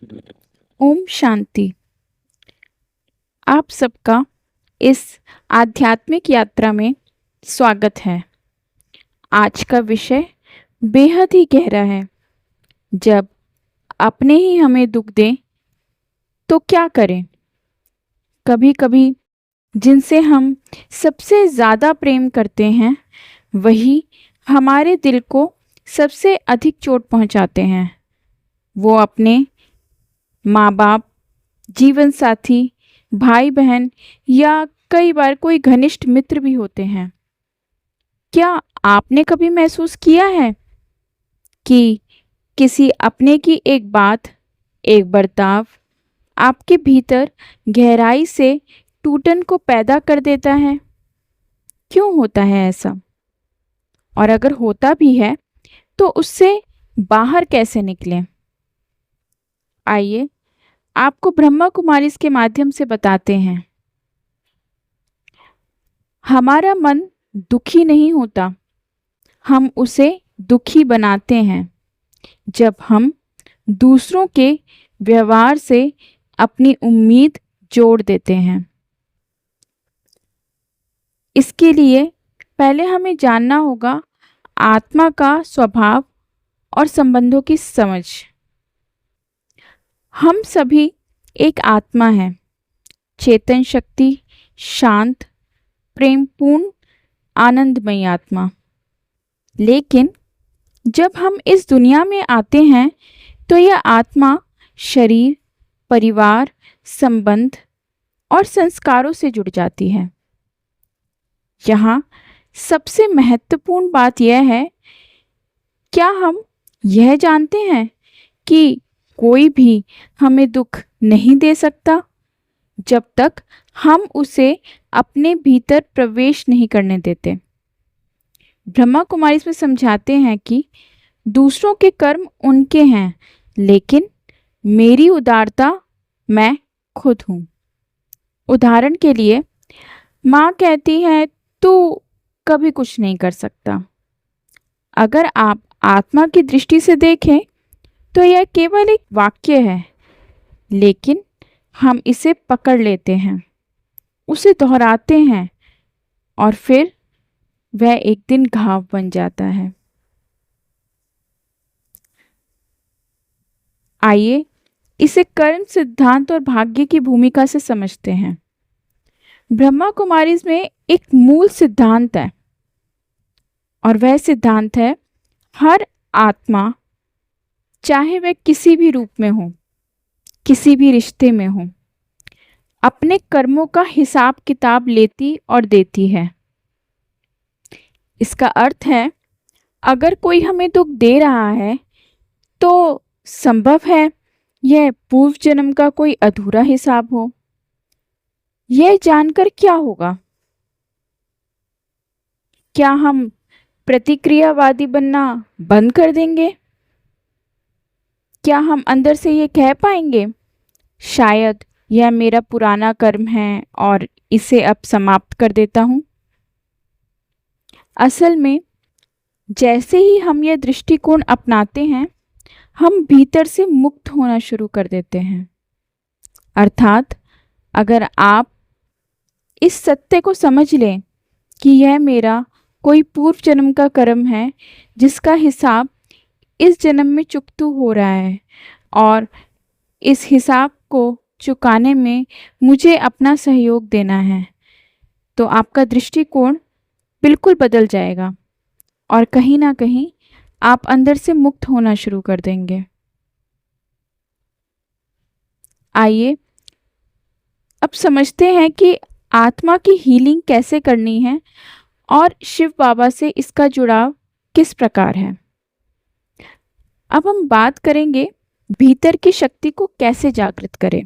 ओम शांति। आप सबका इस आध्यात्मिक यात्रा में स्वागत है। आज का विषय बेहद ही गहरा है। जब अपने ही हमें दुख दें तो क्या करें? कभी कभी जिनसे हम सबसे ज़्यादा प्रेम करते हैं वही हमारे दिल को सबसे अधिक चोट पहुंचाते हैं। वो अपने माँ बाप, जीवन साथी, भाई बहन या कई बार कोई घनिष्ठ मित्र भी होते हैं। क्या आपने कभी महसूस किया है कि किसी अपने की एक बात, एक बर्ताव आपके भीतर गहराई से टूटन को पैदा कर देता है? क्यों होता है ऐसा? और अगर होता भी है तो उससे बाहर कैसे निकलें? आइए आपको ब्रह्मा कुमारी के माध्यम से बताते हैं। हमारा मन दुखी नहीं होता, हम उसे दुखी बनाते हैं जब हम दूसरों के व्यवहार से अपनी उम्मीद जोड़ देते हैं। इसके लिए पहले हमें जानना होगा आत्मा का स्वभाव और संबंधों की समझ। हम सभी एक आत्मा है, चेतन शक्ति, शांत, प्रेमपूर्ण, आनंदमयी आत्मा। लेकिन जब हम इस दुनिया में आते हैं तो यह आत्मा शरीर, परिवार, संबंध और संस्कारों से जुड़ जाती है। यहाँ सबसे महत्वपूर्ण बात यह है, क्या हम यह जानते हैं कि कोई भी हमें दुख नहीं दे सकता जब तक हम उसे अपने भीतर प्रवेश नहीं करने देते। ब्रह्मा कुमारी इसमें समझाते हैं कि दूसरों के कर्म उनके हैं, लेकिन मेरी उदारता मैं खुद हूँ। उदाहरण के लिए माँ कहती है तू कभी कुछ नहीं कर सकता। अगर आप आत्मा की दृष्टि से देखें तो यह केवल एक वाक्य है, लेकिन हम इसे पकड़ लेते हैं, उसे दोहराते हैं और फिर वह एक दिन घाव बन जाता है। आइए इसे कर्म सिद्धांत और भाग्य की भूमिका से समझते हैं। ब्रह्मा कुमारी में एक मूल सिद्धांत है और वह सिद्धांत है, हर आत्मा चाहे वह किसी भी रूप में हो, किसी भी रिश्ते में हो, अपने कर्मों का हिसाब किताब लेती और देती है। इसका अर्थ है, अगर कोई हमें दुख दे रहा है तो संभव है यह पूर्व जन्म का कोई अधूरा हिसाब हो। यह जानकर क्या होगा? क्या हम प्रतिक्रियावादी बनना बंद कर देंगे? क्या हम अंदर से ये कह पाएंगे, शायद यह मेरा पुराना कर्म है और इसे अब समाप्त कर देता हूँ? असल में जैसे ही हम यह दृष्टिकोण अपनाते हैं, हम भीतर से मुक्त होना शुरू कर देते हैं। अर्थात अगर आप इस सत्य को समझ लें कि यह मेरा कोई पूर्व जन्म का कर्म है जिसका हिसाब इस जन्म में चुकतू हो रहा है और इस हिसाब को चुकाने में मुझे अपना सहयोग देना है, तो आपका दृष्टिकोण बिल्कुल बदल जाएगा और कहीं ना कहीं आप अंदर से मुक्त होना शुरू कर देंगे। आइए अब समझते हैं कि आत्मा की हीलिंग कैसे करनी है और शिव बाबा से इसका जुड़ाव किस प्रकार है। अब हम बात करेंगे भीतर की शक्ति को कैसे जागृत करें।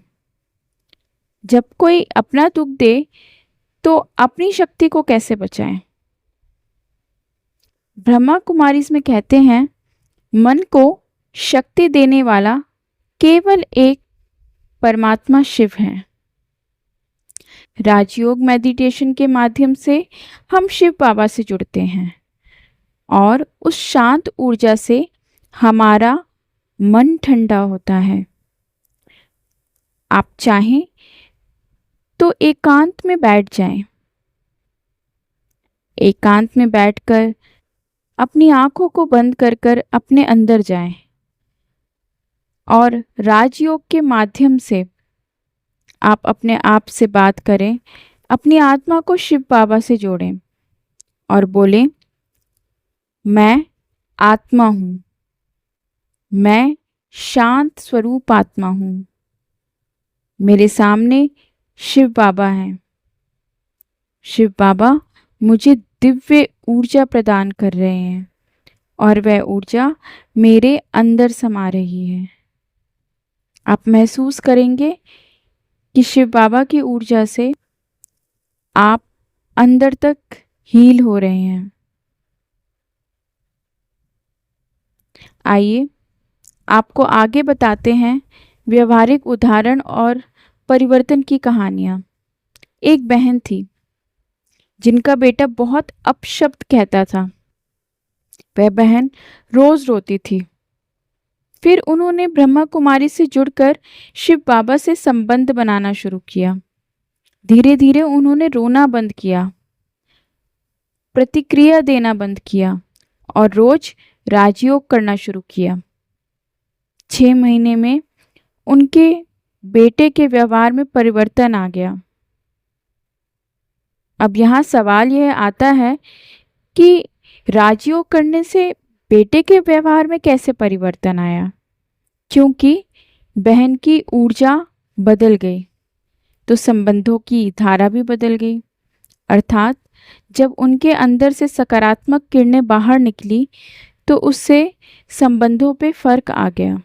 जब कोई अपना दुख दे तो अपनी शक्ति को कैसे बचाएं। ब्रह्मा कुमारी इसमें कहते हैं, मन को शक्ति देने वाला केवल एक परमात्मा शिव है। राजयोग मेडिटेशन के माध्यम से हम शिव बाबा से जुड़ते हैं और उस शांत ऊर्जा से हमारा मन ठंडा होता है आप चाहें तो एकांत में बैठ जाएं। एकांत में बैठकर अपनी आंखों को बंद कर कर अपने अंदर जाएं और राजयोग के माध्यम से आप अपने आप से बात करें, अपनी आत्मा को शिव बाबा से जोड़ें और बोलें, मैं आत्मा हूँ, मैं शांत स्वरूप आत्मा हूँ। मेरे सामने शिव बाबा हैं। शिव बाबा मुझे दिव्य ऊर्जा प्रदान कर रहे हैं और वह ऊर्जा मेरे अंदर समा रही है। आप महसूस करेंगे कि शिव बाबा की ऊर्जा से आप अंदर तक हील हो रहे हैं। आइए आपको आगे बताते हैं व्यवहारिक उदाहरण और परिवर्तन की कहानियाँ। एक बहन थी जिनका बेटा बहुत अपशब्द कहता था। वह बहन रोज रोती थी। फिर उन्होंने ब्रह्मा कुमारी से जुड़कर शिव बाबा से संबंध बनाना शुरू किया। धीरे धीरे उन्होंने रोना बंद किया, प्रतिक्रिया देना बंद किया और रोज राजयोग करना शुरू किया। 6 महीने में उनके बेटे के व्यवहार में परिवर्तन आ गया। अब यहाँ सवाल यह आता है कि राजयोग करने से बेटे के व्यवहार में कैसे परिवर्तन आया? क्योंकि बहन की ऊर्जा बदल गई तो संबंधों की धारा भी बदल गई। अर्थात जब उनके अंदर से सकारात्मक किरणें बाहर निकली तो उससे संबंधों पे फर्क आ गया।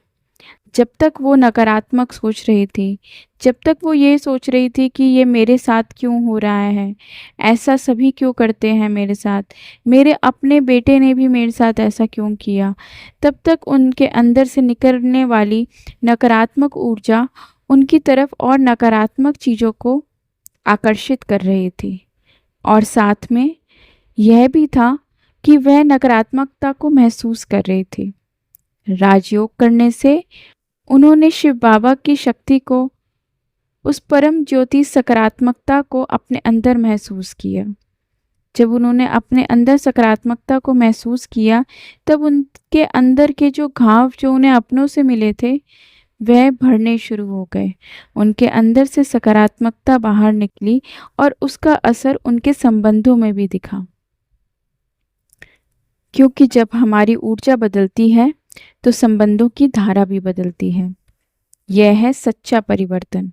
जब तक वो नकारात्मक सोच रही थी, जब तक वो ये सोच रही थी कि ये मेरे साथ क्यों हो रहा है, ऐसा सभी क्यों करते हैं मेरे साथ, मेरे अपने बेटे ने भी मेरे साथ ऐसा क्यों किया, तब तक उनके अंदर से निकलने वाली नकारात्मक ऊर्जा उनकी तरफ और नकारात्मक चीज़ों को आकर्षित कर रही थी। और साथ में यह भी था कि वह नकारात्मकता को महसूस कर रही थी। राजयोग करने से उन्होंने शिव बाबा की शक्ति को, उस परम ज्योति सकारात्मकता को अपने अंदर महसूस किया। जब उन्होंने अपने अंदर सकारात्मकता को महसूस किया तब उनके अंदर के जो घाव जो उन्हें अपनों से मिले थे वह भरने शुरू हो गए। उनके अंदर से सकारात्मकता बाहर निकली और उसका असर उनके संबंधों में भी दिखा। क्योंकि जब हमारी ऊर्जा बदलती है तो संबंधों की धारा भी बदलती है। यह है सच्चा परिवर्तन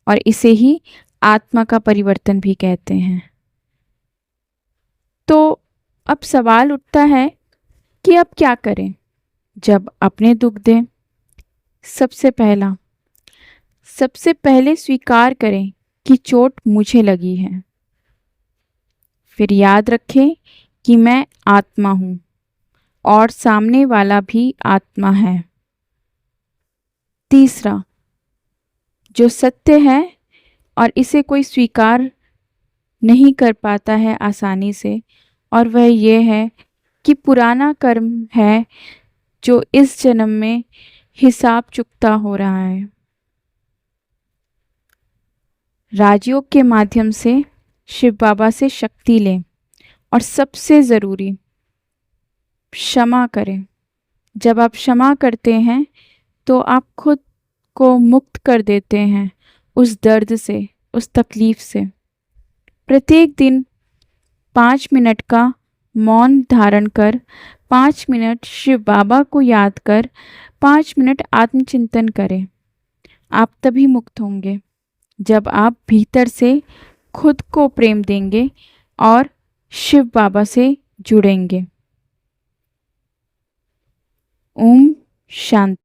और इसे ही आत्मा का परिवर्तन भी कहते हैं। तो अब सवाल उठता है कि अब क्या करें जब अपने दुख दें? सबसे पहले स्वीकार करें कि चोट मुझे लगी है। फिर याद रखें कि मैं आत्मा हूँ और सामने वाला भी आत्मा है। तीसरा, जो सत्य है और इसे कोई स्वीकार नहीं कर पाता है आसानी से, और वह यह है कि पुराना कर्म है जो इस जन्म में हिसाब चुकता हो रहा है। राजयोग के माध्यम से शिव बाबा से शक्ति लें और सबसे ज़रूरी क्षमा करें। जब आप क्षमा करते हैं तो आप खुद को मुक्त कर देते हैं उस दर्द से, उस तकलीफ से। प्रत्येक दिन 5 मिनट का मौन धारण कर, 5 मिनट शिव बाबा को याद कर, 5 मिनट आत्मचिंतन करें। आप तभी मुक्त होंगे जब आप भीतर से खुद को प्रेम देंगे और शिव बाबा से जुड़ेंगे। ओम शांति।